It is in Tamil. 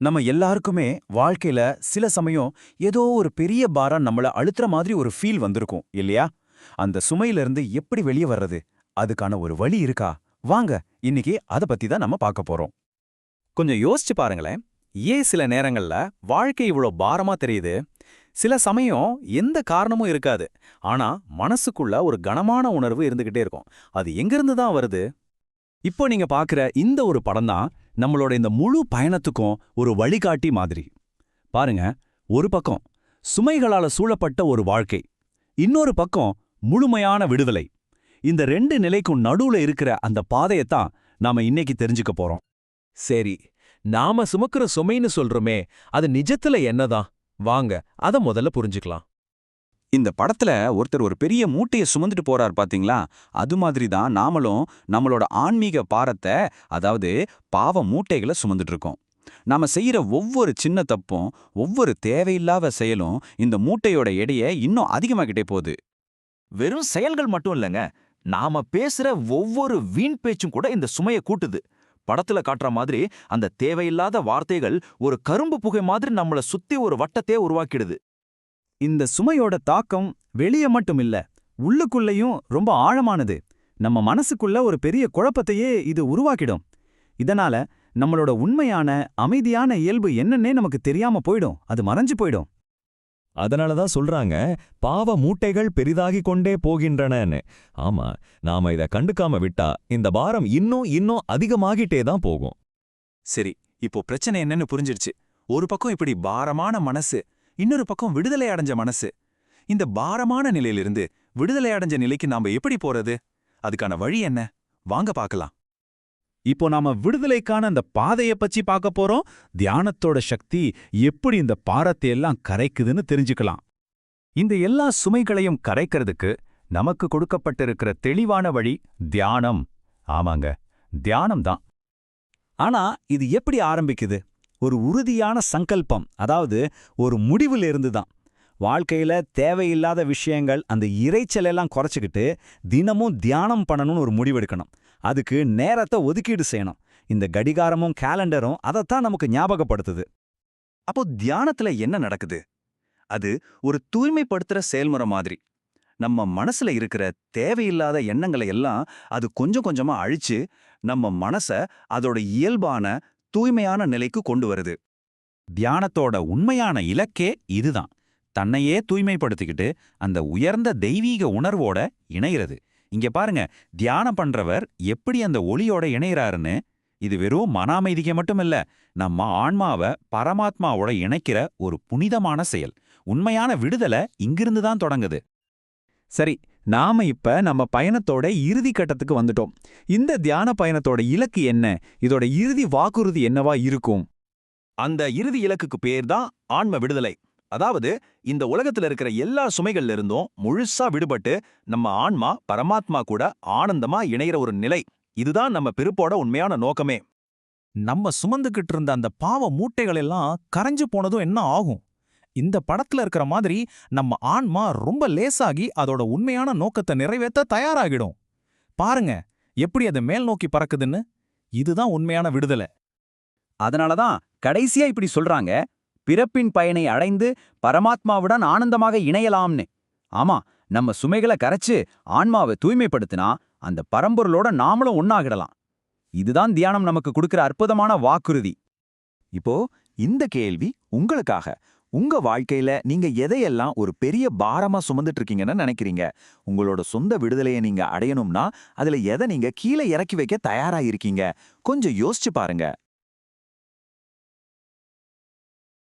நம்ம எல்லாருக்குமே வாழ்க்கையில சில சமயம் ஏதோ ஒரு பெரிய பாரம் நம்மள அழுத்துற மாதிரி ஒரு ஃபீல் வந்திருக்கும் இல்லையா? அந்த சுமையில இருந்து எப்படி வெளியே வர்றது? அதுக்கான ஒரு வழி இருக்கா? வாங்க, இன்னைக்கு அத பத்தி தான் நம்ம பார்க்க போறோம். கொஞ்சம் யோசிச்சு பாருங்களேன். ஏன் சில நேரங்கள்ல வாழ்க்கை இவ்ளோ பாரமா தெரியுது? சில சமயம் எந்த காரணமும் இருக்காது. ஆனா மனசுக்குள்ள ஒரு கனமான உணர்வு இருந்துகிட்டே இருக்கும். அது எங்கிருந்து தான் வருது? இப்போ நீங்க பாக்குற இந்த ஒரு படம் தான் நம்மளோட இந்த முழு பயணத்துக்கும் ஒரு வழிகாட்டி மாதிரி. பாருங்க, ஒரு பக்கம் சுமைகளால சூழப்பட்ட ஒரு வாழ்க்கை, இன்னொரு பக்கம் முழுமையான விடுதலை. இந்த ரெண்டு நிலைக்கும் நடுவுல இருக்கிற அந்த பாதையத்தான் நாம இன்னைக்கு தெரிஞ்சுக்க போறோம். சரி, நாம சுமக்கிற சுமைன்னு சொல்றோமே, அது நிஜத்துல என்னதான்? வாங்க, அத முதல்ல புரிஞ்சுக்கலாம். இந்த படத்துல ஒருத்தர் ஒரு பெரிய மூட்டைய சுமந்துட்டு போறார் பாத்தீங்களா? அது மாதிரி தான் நாமளும் நம்மளோட ஆன்மீக பாரத்தை, அதாவது பாவ மூட்டைகளை சுமந்துட்டு இருக்கோம். நாம செய்யற ஒவ்வொரு சின்ன தப்பும், ஒவ்வொரு தேவையில்லாத செயலும் இந்த மூட்டையோட எடையை இன்னும் அதிகமாகிட்டே போகுது. வெறும் செயல்கள் மட்டும் இல்லைங்க, நாம பேசுற ஒவ்வொரு வீண் பேச்சும் கூட இந்த சுமையை கூட்டுது. படத்துல காட்டுற மாதிரி அந்த தேவையில்லாத வார்த்தைகள் ஒரு கரும்பு புகை மாதிரி நம்மள சுத்தி ஒரு வட்டத்தையே உருவாக்கிடுது. இந்த சுமையோட தாக்கம் வெளியே மட்டும் இல்ல, உள்ளுக்குள்ளேயும் ரொம்ப ஆழமானது. நம்ம மனசுக்குள்ள ஒரு பெரிய குழப்பத்தையே இது உருவாக்கிடும். இதனால நம்மளோட உண்மையான அமைதியான இயல்பு என்னன்னே நமக்கு தெரியாம போயிடும். அது மறைஞ்சு போயிடும். அதனாலதான் சொல்றாங்க, பாவ மூட்டைகள் பெரிதாகிக் கொண்டே போகின்றனன்னு. ஆமா, நாம இத கண்டுக்காம விட்டா இந்த பாரம் இன்னும் இன்னும் அதிகமாகிட்டே தான் போகும். சரி, இப்போ பிரச்சனை என்னன்னு புரிஞ்சிருச்சு. ஒரு பக்கம் இப்படி பாரமான மனசு, இன்னொரு பக்கம் விடுதலை அடைஞ்ச மனசு. இந்த பாரமான நிலையிலிருந்து விடுதலை அடைஞ்ச நிலைக்கு நாம எப்படி போறது? அதுக்கான வழி என்ன? வாங்க பார்க்கலாம். இப்போ நாம விடுதலைக்கான அந்த பாதைய பத்தி பார்க்க போறோம். தியானத்தோட சக்தி எப்படி இந்த பாரத்தை எல்லாம் கரைக்குதுன்னு தெரிஞ்சுக்கலாம். இந்த எல்லா சுமைகளையும் கரைக்கிறதுக்கு நமக்கு கொடுக்கப்பட்டிருக்கிற தெளிவான வழி தியானம். ஆமாங்க, தியானம் தான். ஆனா இது எப்படி ஆரம்பிக்குது? ஒரு உறுதியான சங்கல்பம், அதாவது ஒரு முடிவிலிருந்து தான். வாழ்க்கையில தேவையில்லாத விஷயங்கள், அந்த இரைச்சலெல்லாம் குறைச்சிக்கிட்டு தினமும் தியானம் பண்ணணும்னு ஒரு முடிவெடுக்கணும். அதுக்கு நேரத்தை ஒதுக்கீடு செய்யணும். இந்த கடிகாரமும் கேலண்டரும் அதைத்தான் நமக்கு ஞாபகப்படுத்துது. அப்போ தியானத்துல என்ன நடக்குது? அது ஒரு தூய்மைப்படுத்துற செயல்முறை மாதிரி. நம்ம மனசுல இருக்கிற தேவையில்லாத எண்ணங்களை எல்லாம் அது கொஞ்சம் கொஞ்சமா அழிச்சு நம்ம மனச அதோட இயல்பான தூய்மையான நிலைக்கு கொண்டு வருது. தியானத்தோட உண்மையான இலக்கே இதுதான். தன்னையே தூய்மைப்படுத்திக்கிட்டு அந்த உயர்ந்த தெய்வீக உணர்வோட இணையிறது. இங்க பாருங்க, தியானம் பண்றவர் எப்படி அந்த ஒளியோட இணையறாருன்னு. இது வெறும் மன அமைதிக்கு மட்டும் இல்ல, நம்ம ஆன்மாவை பரமாத்மாவோட இணைக்கிற ஒரு புனிதமான செயல். உண்மையான விடுதலை இங்கிருந்து தான் தொடங்குது. சரி, நாம இப்ப நம்ம பயணத்தோட இறுதி கட்டத்துக்கு வந்துட்டோம். இந்த தியான பயணத்தோட இலக்கு என்ன? இதோட இறுதி வாக்குறுதி என்னவா இருக்கும்? அந்த இறுதி இலக்குக்கு பேர் தான் ஆன்ம விடுதலை. அதாவது இந்த உலகத்துல இருக்கிற எல்லா சுமைகள்ல இருந்தும் முழுசா விடுபட்டு நம்ம ஆன்மா பரமாத்மா கூட ஆனந்தமா இணையிற ஒரு நிலை. இதுதான் நம்ம பிறப்போட உண்மையான நோக்கமே. நம்ம சுமந்துகிட்டு இருந்த அந்த பாவ மூட்டைகள் எல்லாம் கரைஞ்சு போனதும் என்ன ஆகும்? இந்த படத்துல இருக்கிற மாதிரி நம்ம ஆன்மா ரொம்ப லேசாகி அதோட உண்மையான நோக்கத்தை நிறைவேற்ற தயாராகிடும். பாருங்க, எப்படி அது மேல் நோக்கி பறக்குதுன்னு. இதுதான் உண்மையான விடுதலை. அதனாலதான் கடைசியா இப்படி சொல்றாங்க, பிறப்பின் பயனை அடைந்து பரமாத்மாவுடன் ஆனந்தமாக இணையலாம்னு. ஆமா, நம்ம சுமைகளை கரைச்சு ஆன்மாவை தூய்மைப்படுத்தினா அந்த பரம்பொருளோட நாமளும் ஒன்னாகிடலாம். இதுதான் தியானம் நமக்கு கொடுக்கிற அற்புதமான வாக்குறுதி. இப்போ இந்த கேள்வி உங்களுக்காக. உங்க வாழ்க்கையில நீங்க எதையெல்லாம் ஒரு பெரிய பாரமா சுமந்துட்டு இருக்கீங்கன்னு நினைக்கிறீங்க? உங்களோட சொந்த விடுதலையை நீங்க அடையணும்னா அதுல எதை நீங்க கீழே இறக்கி வைக்க தயாரா இருக்கீங்க? கொஞ்சம் யோசிச்சு பாருங்க.